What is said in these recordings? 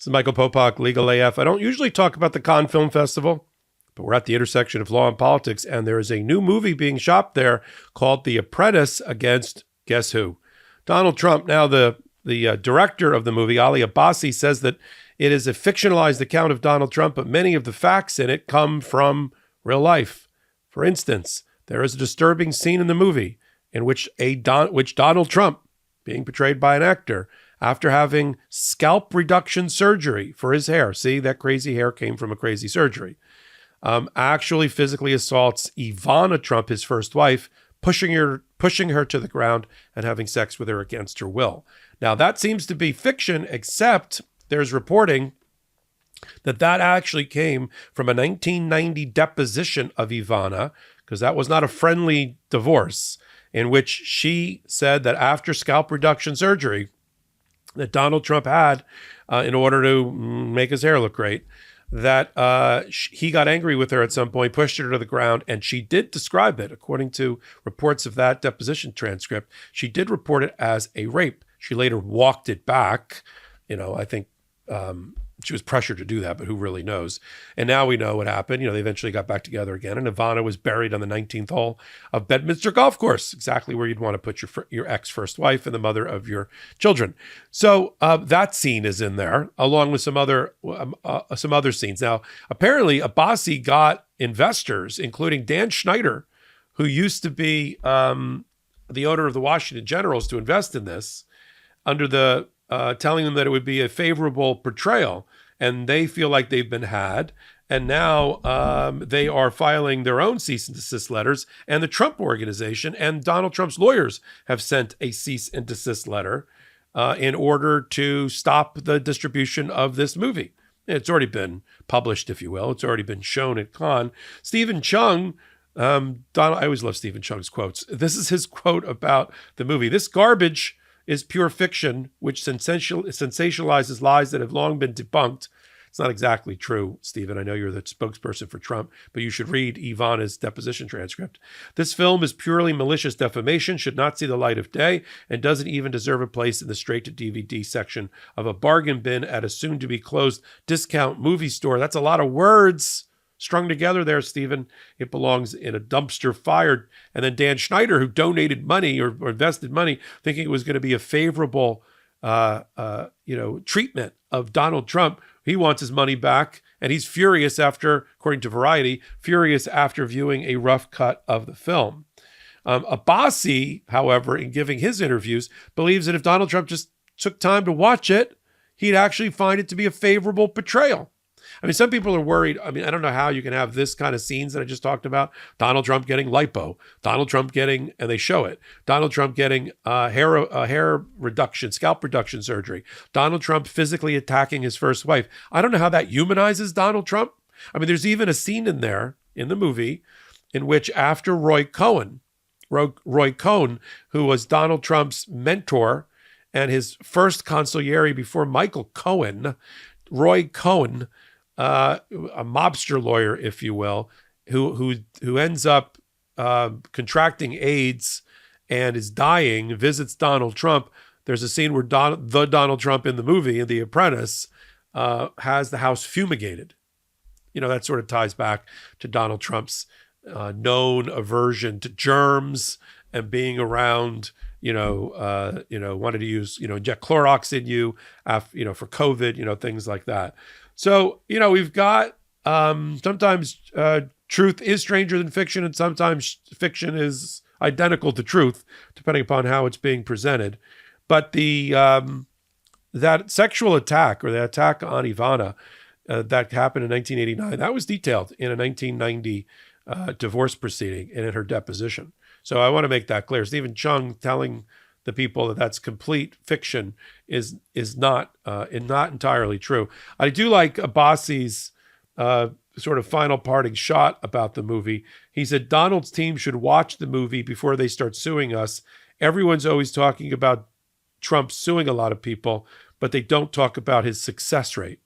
This is Michael Popok, Legal AF. I don't usually talk about the Cannes Film Festival, but we're at the intersection of law and politics, and there is a new movie being shopped there called The Apprentice against, guess who? Donald Trump. Now, the director of the movie, Ali Abbasi, says that it is a fictionalized account of Donald Trump, but many of the facts in it come from real life. For instance, there is a disturbing scene in the movie in which Donald Trump, being portrayed by an actor, after having scalp reduction surgery for his hair, see, that crazy hair came from a crazy surgery, actually physically assaults Ivana Trump, his first wife, pushing her to the ground and having sex with her against her will. Now, that seems to be fiction, except there's reporting that actually came from a 1990 deposition of Ivana, because that was not a friendly divorce, in which she said that after scalp reduction surgery that Donald Trump had in order to make his hair look great, that he got angry with her at some point, pushed her to the ground, and she did describe it, according to reports of that deposition transcript, she did report it as a rape. She later walked it back. I think she was pressured to do that, but who really knows? And now we know what happened. They eventually got back together again, and Ivana was buried on the 19th hole of Bedminster Golf Course, exactly where you'd want to put your ex-first wife and the mother of your children. So that scene is in there, along with some other scenes. Now, apparently, Abbasi got investors, including Dan Schneider, who used to be the owner of the Washington Generals, to invest in this, under the telling them that it would be a favorable portrayal, and they feel like they've been had. And now they are filing their own cease and desist letters, and the Trump Organization and Donald Trump's lawyers have sent a cease and desist letter in order to stop the distribution of this movie. It's already been published, if you will. It's already been shown at Cannes. Stephen Chung, I always love Stephen Chung's quotes. This is his quote about the movie. "This garbage is pure fiction, which sensationalizes lies that have long been debunked." It's not exactly true, Stephen. I know you're the spokesperson for Trump, but you should read Ivana's deposition transcript. "This film is purely malicious defamation, should not see the light of day, and doesn't even deserve a place in the straight-to-DVD section of a bargain bin at a soon-to-be-closed discount movie store." That's a lot of words strung together there, Stephen. "It belongs in a dumpster fire." And then Dan Schneider, who donated money or invested money, thinking it was going to be a favorable, treatment of Donald Trump, he wants his money back, and he's furious after, according to Variety, viewing a rough cut of the film. Abbasi, however, in giving his interviews, believes that if Donald Trump just took time to watch it, he'd actually find it to be a favorable portrayal. I mean, some people are worried. I don't know how you can have this kind of scenes that I just talked about. Donald Trump getting lipo, Donald Trump getting, and they show it, Donald Trump getting hair reduction, scalp reduction surgery, Donald Trump physically attacking his first wife. I don't know how that humanizes Donald Trump. There's even a scene in there in the movie in which, after Roy Cohn, who was Donald Trump's mentor and his first consigliere before Michael Cohen, Roy Cohn, a mobster lawyer, if you will, who ends up contracting AIDS and is dying, visits Donald Trump. There's a scene where Donald Trump in the movie, in The Apprentice, has the house fumigated. That sort of ties back to Donald Trump's known aversion to germs and being around, wanted to use, inject Clorox in you, for COVID, things like that. So, we've got sometimes truth is stranger than fiction, and sometimes fiction is identical to truth, depending upon how it's being presented. But that sexual attack, or the attack on Ivana that happened in 1989, that was detailed in a 1990 divorce proceeding and in her deposition. So I want to make that clear. Stephen Chung telling the people that that's complete fiction is not entirely true. I do like Abbasi's sort of final parting shot about the movie. He said, "Donald's team should watch the movie before they start suing us. Everyone's always talking about Trump suing a lot of people, but they don't talk about his success rate."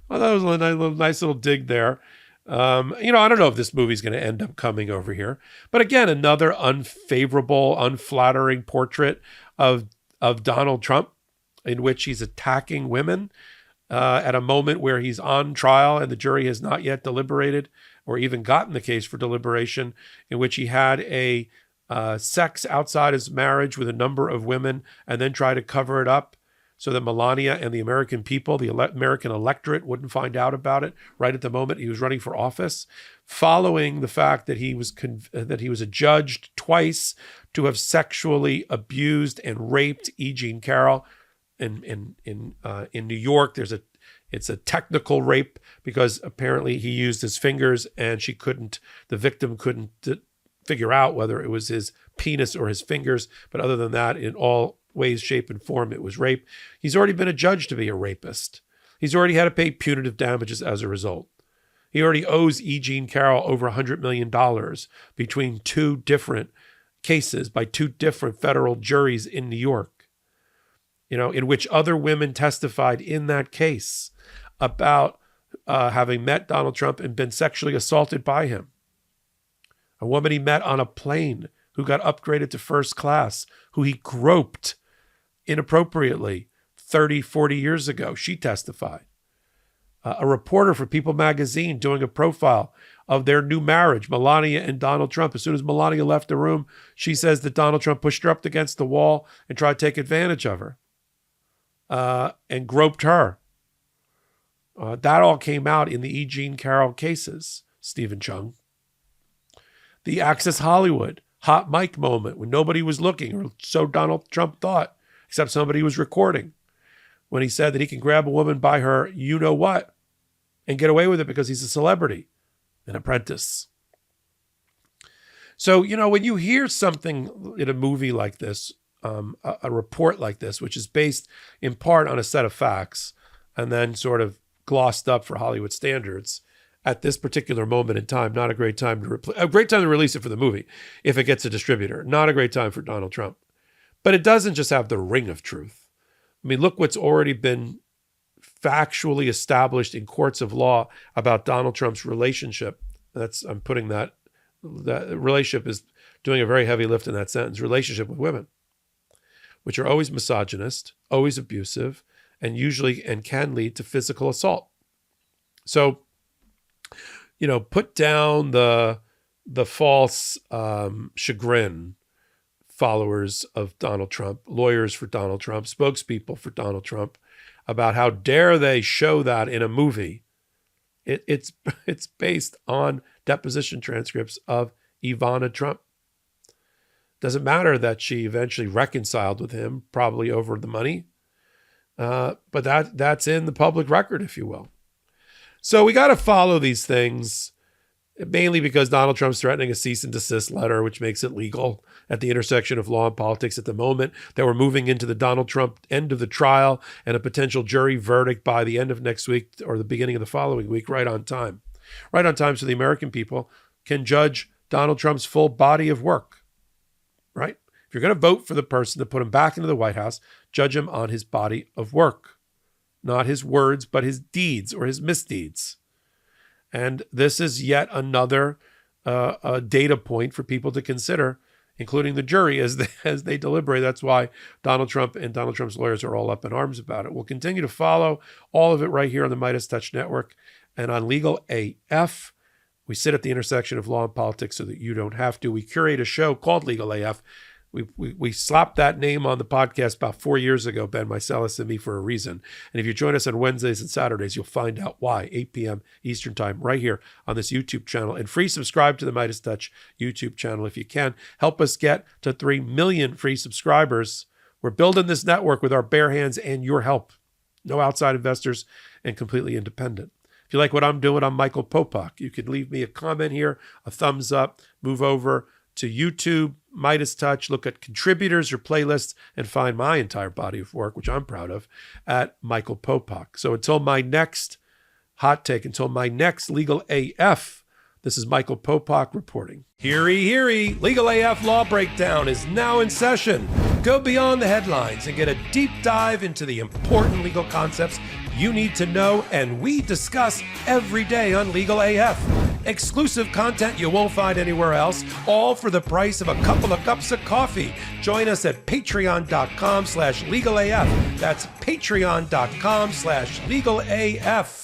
Well, that was a nice little dig there. I don't know if this movie's going to end up coming over here, but again, another unfavorable, unflattering portrait of Donald Trump, in which he's attacking women. at a moment where he's on trial and the jury has not yet deliberated or even gotten the case for deliberation, in which he had a sex outside his marriage with a number of women and then tried to cover it up so that Melania and the American people, the American electorate, wouldn't find out about it right at the moment he was running for office, following the fact that he was adjudged twice to have sexually abused and raped E. Jean Carroll. In New York, it's a technical rape because apparently he used his fingers and the victim couldn't figure out whether it was his penis or his fingers. But other than that, in all ways, shape, and form, it was rape. He's already been adjudged to be a rapist. He's already had to pay punitive damages as a result. He already owes E. Jean Carroll over $100 million between two different cases by two different federal juries in New York, in which other women testified in that case about having met Donald Trump and been sexually assaulted by him. A woman he met on a plane who got upgraded to first class, who he groped inappropriately 30, 40 years ago. She testified. A reporter for People magazine doing a profile of their new marriage, Melania and Donald Trump. As soon as Melania left the room, she says that Donald Trump pushed her up against the wall and tried to take advantage of her and groped her. That all came out in the E. Jean Carroll cases, Stephen Chung. The Access Hollywood hot mic moment when nobody was looking, or so Donald Trump thought, except somebody was recording, when he said that he can grab a woman by her you-know-what and get away with it because he's a celebrity, an apprentice. So, when you hear something in a movie like this, a report like this, which is based in part on a set of facts and then sort of glossed up for Hollywood standards, at this particular moment in time, not a great time a great time to release it for the movie if it gets a distributor. Not a great time for Donald Trump. But it doesn't just have the ring of truth. I mean, look what's already been factually established in courts of law about Donald Trump's relationship. I'm putting that relationship is doing a very heavy lift in that sentence. Relationship with women, which are always misogynist, always abusive, and usually can lead to physical assault. So, put down the false chagrin followers of Donald Trump, lawyers for Donald Trump, spokespeople for Donald Trump, about how dare they show that in a movie. It's based on deposition transcripts of Ivana Trump. Doesn't matter that she eventually reconciled with him, probably over the money, but that's in the public record, if you will. So we got to follow these things, mainly because Donald Trump's threatening a cease and desist letter, which makes it legal at the intersection of law and politics at the moment that we're moving into the Donald Trump end of the trial and a potential jury verdict by the end of next week or the beginning of the following week, right on time. Right on time so the American people can judge Donald Trump's full body of work, right? If you're going to vote for the person to put him back into the White House, judge him on his body of work. Not his words, but his deeds or his misdeeds. And this is yet another data point for people to consider, including the jury as they deliberate. That's why Donald Trump and Donald Trump's lawyers are all up in arms about it. We'll continue to follow all of it right here on the MeidasTouch Network and on Legal AF. We sit at the intersection of law and politics so that you don't have to. We curate a show called Legal AF. We slapped that name on the podcast about 4 years ago, Ben Meiselas and me, for a reason. And if you join us on Wednesdays and Saturdays, you'll find out why. 8 p.m. Eastern Time, right here on this YouTube channel. And free subscribe to the MeidasTouch YouTube channel if you can. Help us get to 3 million free subscribers. We're building this network with our bare hands and your help. No outside investors and completely independent. If you like what I'm doing, I'm Michael Popok. You can leave me a comment here, a thumbs up, move over to YouTube, MeidasTouch, look at contributors or playlists, and find my entire body of work, which I'm proud of, at Michael Popok. So until my next hot take, until my next Legal AF, this is Michael Popok reporting. Heary, heary, Legal AF Law Breakdown is now in session. Go beyond the headlines and get a deep dive into the important legal concepts you need to know and we discuss every day on Legal AF. exclusive content you won't find anywhere else, all for the price of a couple of cups of coffee. Join us at patreon.com/legalaf. That's patreon.com/legalaf.